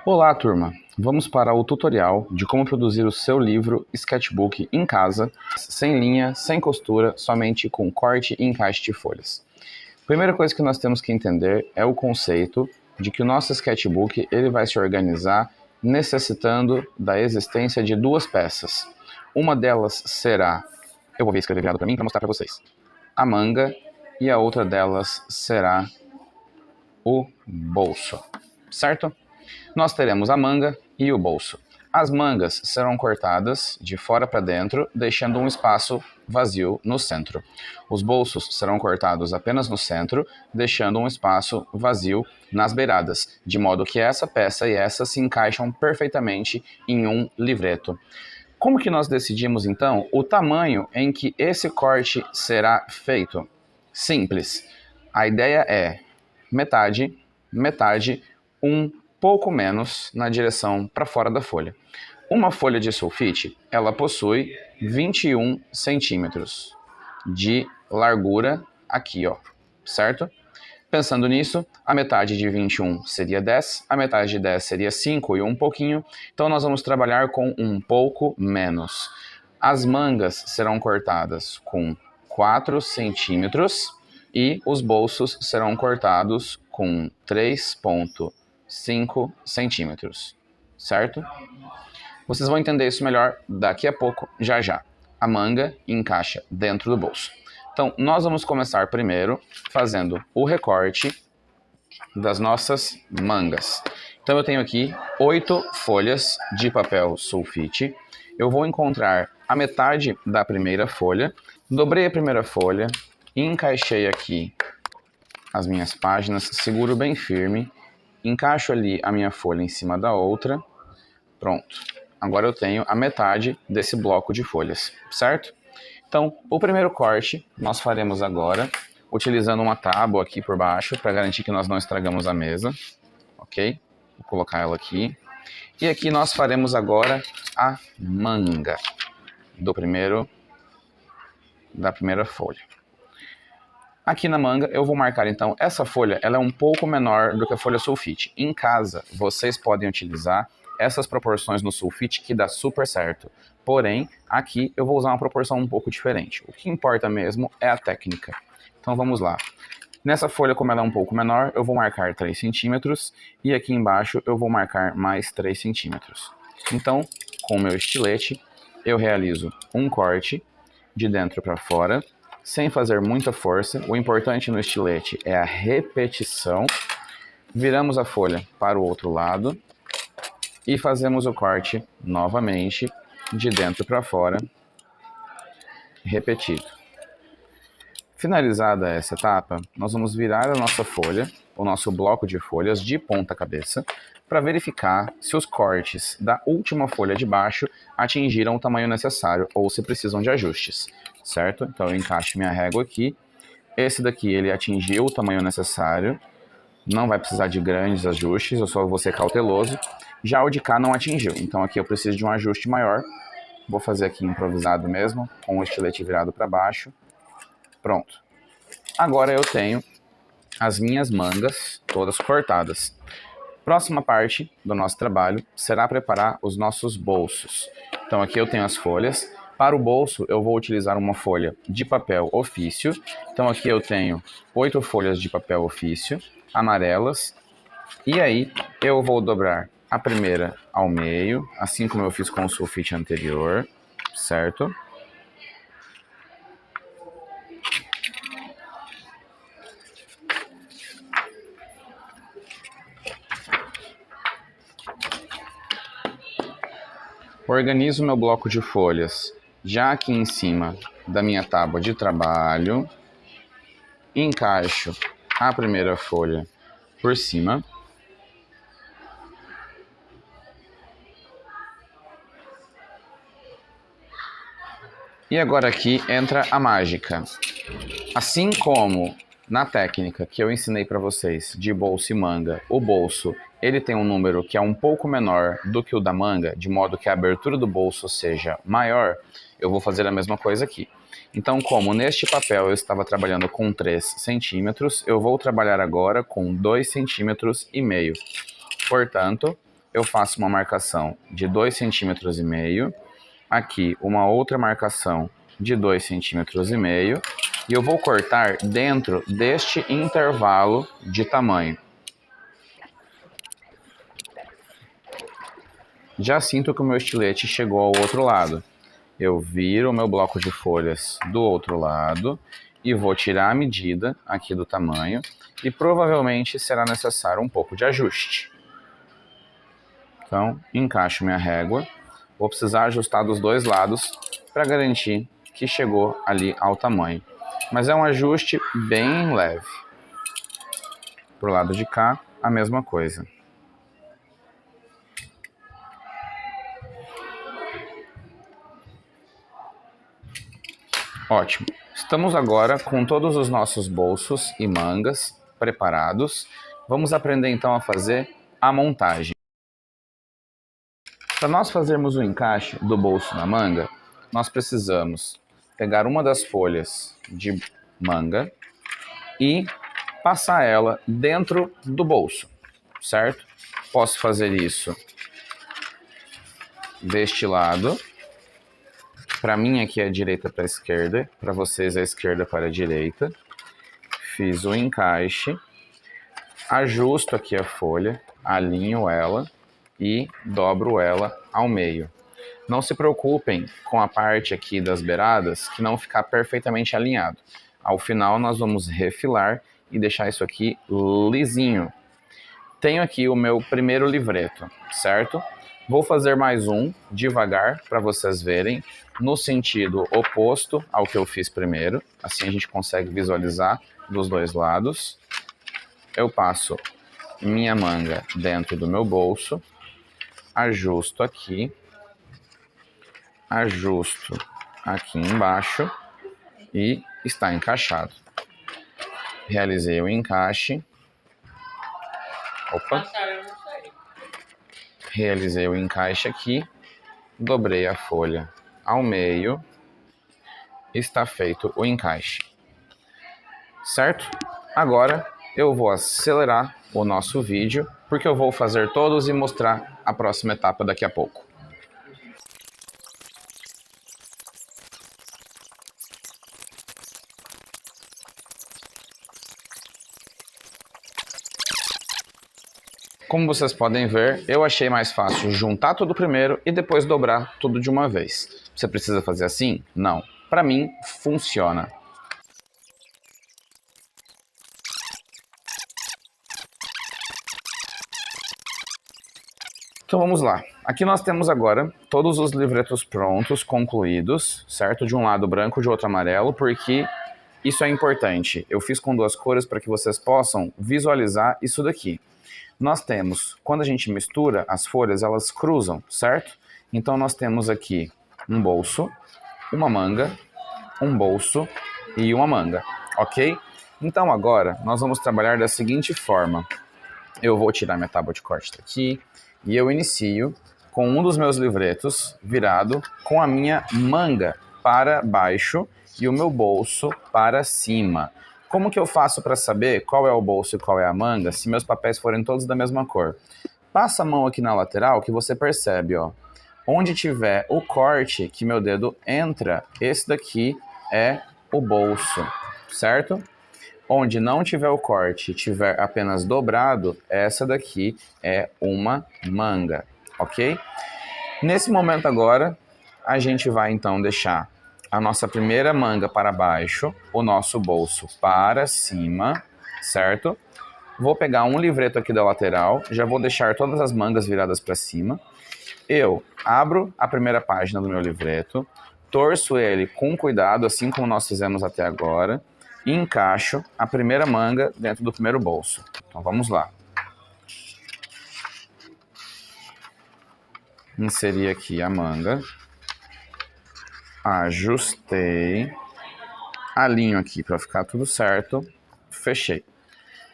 Olá, turma! Vamos para o tutorial de como produzir o seu livro Sketchbook em casa, sem linha, sem costura, somente com corte e encaixe de folhas. Primeira coisa que nós temos que entender é o conceito de que o nosso sketchbook ele vai se organizar necessitando da existência de duas peças. Uma delas será, eu vou ver escrever virado para mim para mostrar para vocês, a manga, e a outra delas será o bolso, certo? Nós teremos a manga e o bolso. As mangas serão cortadas de fora para dentro, deixando um espaço vazio no centro. Os bolsos serão cortados apenas no centro, deixando um espaço vazio nas beiradas, de modo que essa peça e essa se encaixam perfeitamente em um livreto. Como que nós decidimos, então, o tamanho em que esse corte será feito? Simples. A ideia é metade, metade, um pouco menos na direção para fora da folha. Uma folha de sulfite, ela possui 21 centímetros de largura aqui, ó, certo? Pensando nisso, a metade de 21 seria 10, a metade de 10 seria 5 e um pouquinho, então nós vamos trabalhar com um pouco menos. As mangas serão cortadas com 4 centímetros e os bolsos serão cortados com 3,5 centímetros, certo? Vocês vão entender isso melhor daqui a pouco, já já. A manga encaixa dentro do bolso. Então, nós vamos começar primeiro fazendo o recorte das nossas mangas. Então, eu tenho aqui 8 folhas de papel sulfite. Eu vou encontrar a metade da primeira folha, dobrei a primeira folha, encaixei aqui as minhas páginas, seguro bem firme, encaixo ali a minha folha em cima da outra, pronto. Agora eu tenho a metade desse bloco de folhas, certo? Então, o primeiro corte nós faremos agora, utilizando uma tábua aqui por baixo, para garantir que nós não estragamos a mesa, ok? Vou colocar ela aqui. E aqui nós faremos agora a manga da primeira folha. Aqui na manga eu vou marcar então, essa folha ela é um pouco menor do que a folha sulfite. Em casa vocês podem utilizar essas proporções no sulfite que dá super certo. Porém, aqui eu vou usar uma proporção um pouco diferente. O que importa mesmo é a técnica. Então vamos lá. Nessa folha, como ela é um pouco menor, eu vou marcar 3 centímetros e aqui embaixo eu vou marcar mais 3 centímetros. Então, com o meu estilete, eu realizo um corte de dentro para fora, sem fazer muita força. O importante no estilete é a repetição. Viramos a folha para o outro lado e fazemos o corte novamente de dentro para fora, repetido. Finalizada essa etapa, nós vamos virar a nossa folha, o nosso bloco de folhas de ponta cabeça, para verificar se os cortes da última folha de baixo atingiram o tamanho necessário ou se precisam de ajustes, certo? Então eu encaixo minha régua aqui, esse daqui ele atingiu o tamanho necessário, não vai precisar de grandes ajustes, eu só vou ser cauteloso. Já o de cá não atingiu, então aqui eu preciso de um ajuste maior. Vou fazer aqui improvisado mesmo, com o estilete virado para baixo. Pronto. Agora eu tenho as minhas mangas todas cortadas. Próxima parte do nosso trabalho será preparar os nossos bolsos. Então aqui eu tenho as folhas. Para o bolso eu vou utilizar uma folha de papel ofício. Então aqui eu tenho 8 folhas de papel ofício, amarelas. E aí eu vou dobrar a primeira ao meio, assim como eu fiz com o sulfite anterior, certo? Organizo meu bloco de folhas já aqui em cima da minha tábua de trabalho, encaixo a primeira folha por cima. E agora aqui entra a mágica. Assim como na técnica que eu ensinei para vocês de bolso e manga, o bolso ele tem um número que é um pouco menor do que o da manga, de modo que a abertura do bolso seja maior, eu vou fazer a mesma coisa aqui. Então, como neste papel eu estava trabalhando com 3 centímetros, eu vou trabalhar agora com 2,5 centímetros. Portanto, eu faço uma marcação de 2,5 cm, aqui uma outra marcação de 2,5 cm, e eu vou cortar dentro deste intervalo de tamanho. Já sinto que o meu estilete chegou ao outro lado. Eu viro o meu bloco de folhas do outro lado e vou tirar a medida aqui do tamanho e provavelmente será necessário um pouco de ajuste. Então, encaixo minha régua. Vou precisar ajustar dos dois lados para garantir que chegou ali ao tamanho. Mas é um ajuste bem leve. Pro lado de cá, a mesma coisa. Ótimo. Estamos agora com todos os nossos bolsos e mangas preparados. Vamos aprender então a fazer a montagem. Para nós fazermos o encaixe do bolso na manga, nós precisamos pegar uma das folhas de manga e passar ela dentro do bolso, certo? Posso fazer isso deste lado. Para mim aqui é a direita para a esquerda, para vocês a esquerda para a direita. Fiz o encaixe, ajusto aqui a folha, alinho ela e dobro ela ao meio. Não se preocupem com a parte aqui das beiradas que não ficar perfeitamente alinhado. Ao final nós vamos refilar e deixar isso aqui lisinho. Tenho aqui o meu primeiro livreto, certo? Vou fazer mais um devagar para vocês verem no sentido oposto ao que eu fiz primeiro. Assim a gente consegue visualizar dos dois lados. Eu passo minha manga dentro do meu bolso, ajusto aqui, ajusto aqui embaixo e está encaixado. Realizei o encaixe. Opa! Realizei o encaixe aqui, dobrei a folha ao meio, está feito o encaixe. Certo? Agora eu vou acelerar o nosso vídeo, porque eu vou fazer todos e mostrar a próxima etapa daqui a pouco. Como vocês podem ver, eu achei mais fácil juntar tudo primeiro e depois dobrar tudo de uma vez. Você precisa fazer assim? Não. Para mim, funciona. Então vamos lá. Aqui nós temos agora todos os livretos prontos, concluídos, certo? De um lado branco, de outro amarelo, porque isso é importante. Eu fiz com duas cores para que vocês possam visualizar isso daqui. Nós temos, quando a gente mistura as folhas, elas cruzam, certo? Então nós temos aqui um bolso, uma manga, um bolso e uma manga, ok? Então agora nós vamos trabalhar da seguinte forma. Eu vou tirar minha tábua de corte daqui e eu inicio com um dos meus livretos virado com a minha manga para baixo e o meu bolso para cima. Como que eu faço para saber qual é o bolso e qual é a manga se meus papéis forem todos da mesma cor? Passa a mão aqui na lateral que você percebe, ó. Onde tiver o corte que meu dedo entra, esse daqui é o bolso, certo? Onde não tiver o corte e tiver apenas dobrado, essa daqui é uma manga, ok? Nesse momento agora, a gente vai então deixar a nossa primeira manga para baixo, o nosso bolso para cima, certo? Vou pegar um livreto aqui da lateral, já vou deixar todas as mangas viradas para cima. Eu abro a primeira página do meu livreto, torço ele com cuidado, assim como nós fizemos até agora, e encaixo a primeira manga dentro do primeiro bolso. Então vamos lá. Inseri aqui a manga. Ajustei. Alinho aqui para ficar tudo certo. Fechei.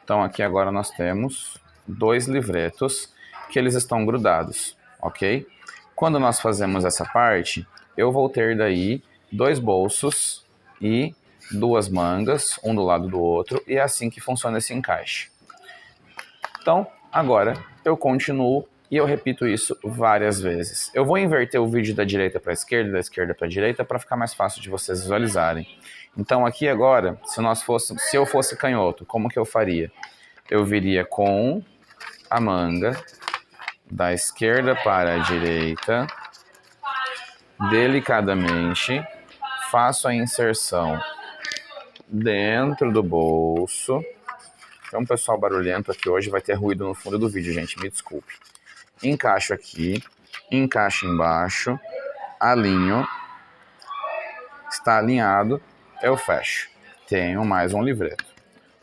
Então aqui agora nós temos dois livretos que eles estão grudados, ok? Quando nós fazemos essa parte, eu vou ter daí dois bolsos e duas mangas, um do lado do outro, e é assim que funciona esse encaixe. Então, agora eu continuo E eu repito isso várias vezes. Eu vou inverter o vídeo da direita para a esquerda, da esquerda para a direita, para ficar mais fácil de vocês visualizarem. Então aqui agora, se eu fosse canhoto, como que eu faria? Eu viria com a manga da esquerda para a direita, delicadamente, faço a inserção dentro do bolso. Tem um pessoal barulhento aqui hoje, vai ter ruído no fundo do vídeo, gente, me desculpe. Encaixo aqui, encaixo embaixo, alinho, está alinhado, eu fecho. Tenho mais um livreto,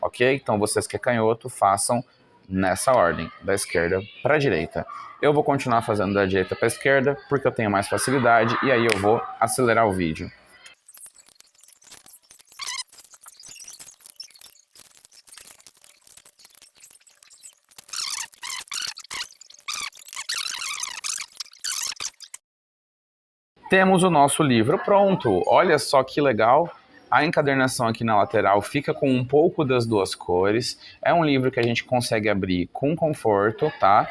ok? Então vocês que é canhoto, façam nessa ordem, da esquerda para a direita. Eu vou continuar fazendo da direita para a esquerda, porque eu tenho mais facilidade, e aí eu vou acelerar o vídeo. Temos o nosso livro pronto. Olha só que legal. A encadernação aqui na lateral fica com um pouco das duas cores. É um livro que a gente consegue abrir com conforto, tá?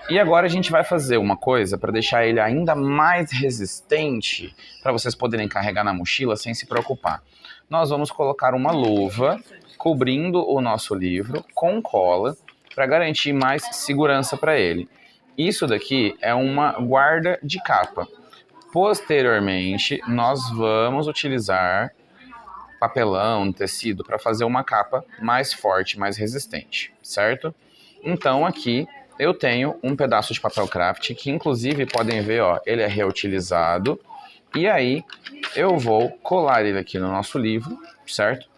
E agora a gente vai fazer uma coisa para deixar ele ainda mais resistente, para vocês poderem carregar na mochila sem se preocupar. Nós vamos colocar uma luva cobrindo o nosso livro com cola para garantir mais segurança para ele. Isso daqui é uma guarda de capa. Posteriormente, nós vamos utilizar papelão, tecido, para fazer uma capa mais forte, mais resistente, certo? Então aqui eu tenho um pedaço de papel craft, que inclusive podem ver, ó, ele é reutilizado. E aí eu vou colar ele aqui no nosso livro, certo?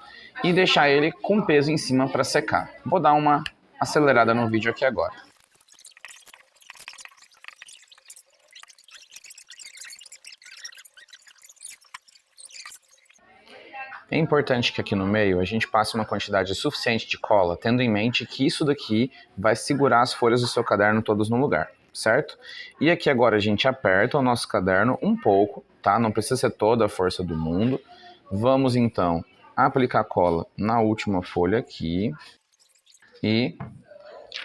E deixar ele com peso em cima para secar. Vou dar uma acelerada no vídeo aqui agora. É importante que aqui no meio a gente passe uma quantidade suficiente de cola, tendo em mente que isso daqui vai segurar as folhas do seu caderno todas no lugar, certo? E aqui agora a gente aperta o nosso caderno um pouco, tá? Não precisa ser toda a força do mundo. Vamos então aplicar cola na última folha aqui e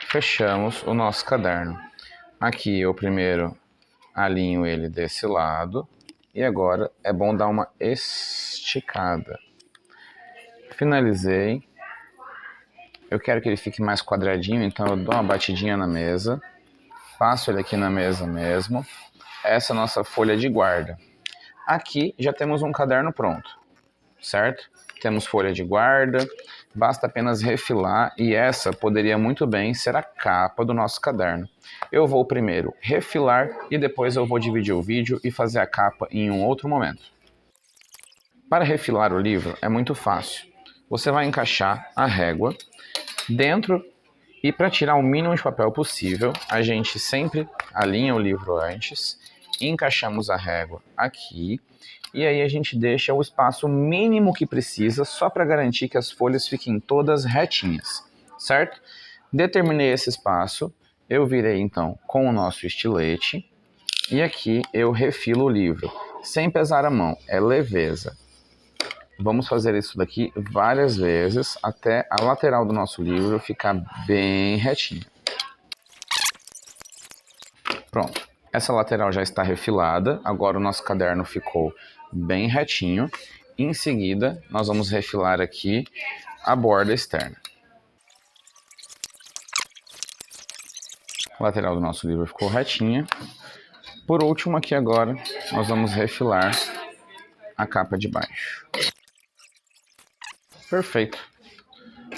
fechamos o nosso caderno. Aqui eu primeiro alinho ele desse lado e agora é bom dar uma esticada. Finalizei. Eu quero que ele fique mais quadradinho, então eu dou uma batidinha na mesa. Passo ele aqui na mesa mesmo. Essa é a nossa folha de guarda. Aqui já temos um caderno pronto, certo? Temos folha de guarda, basta apenas refilar e essa poderia muito bem ser a capa do nosso caderno. Eu vou primeiro refilar e depois eu vou dividir o vídeo e fazer a capa em um outro momento. Para refilar o livro é muito fácil. Você vai encaixar a régua dentro e para tirar o mínimo de papel possível, a gente sempre alinha o livro antes, encaixamos a régua aqui e aí a gente deixa o espaço mínimo que precisa só para garantir que as folhas fiquem todas retinhas, certo? Determinei esse espaço, eu virei então com o nosso estilete e aqui eu refilo o livro, sem pesar a mão, é leveza. Vamos fazer isso daqui várias vezes até a lateral do nosso livro ficar bem retinha. Pronto, essa lateral já está refilada, agora o nosso caderno ficou bem retinho. Em seguida, nós vamos refilar aqui a borda externa. A lateral do nosso livro ficou retinha. Por último, aqui agora, nós vamos refilar a capa de baixo. Perfeito.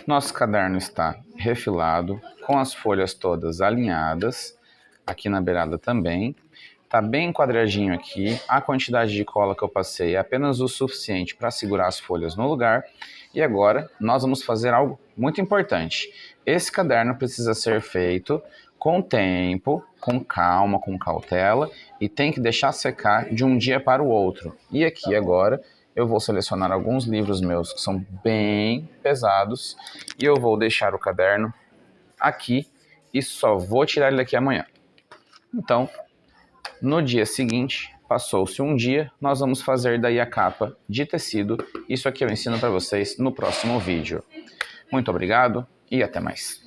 Nosso caderno está refilado, com as folhas todas alinhadas, aqui na beirada também. Está bem quadradinho aqui, a quantidade de cola que eu passei é apenas o suficiente para segurar as folhas no lugar. E agora nós vamos fazer algo muito importante. Esse caderno precisa ser feito com tempo, com calma, com cautela e tem que deixar secar de um dia para o outro. E aqui agora eu vou selecionar alguns livros meus que são bem pesados e eu vou deixar o caderno aqui e só vou tirar ele daqui amanhã. Então, no dia seguinte, passou-se um dia, nós vamos fazer daí a capa de tecido. Isso aqui eu ensino para vocês no próximo vídeo. Muito obrigado e até mais.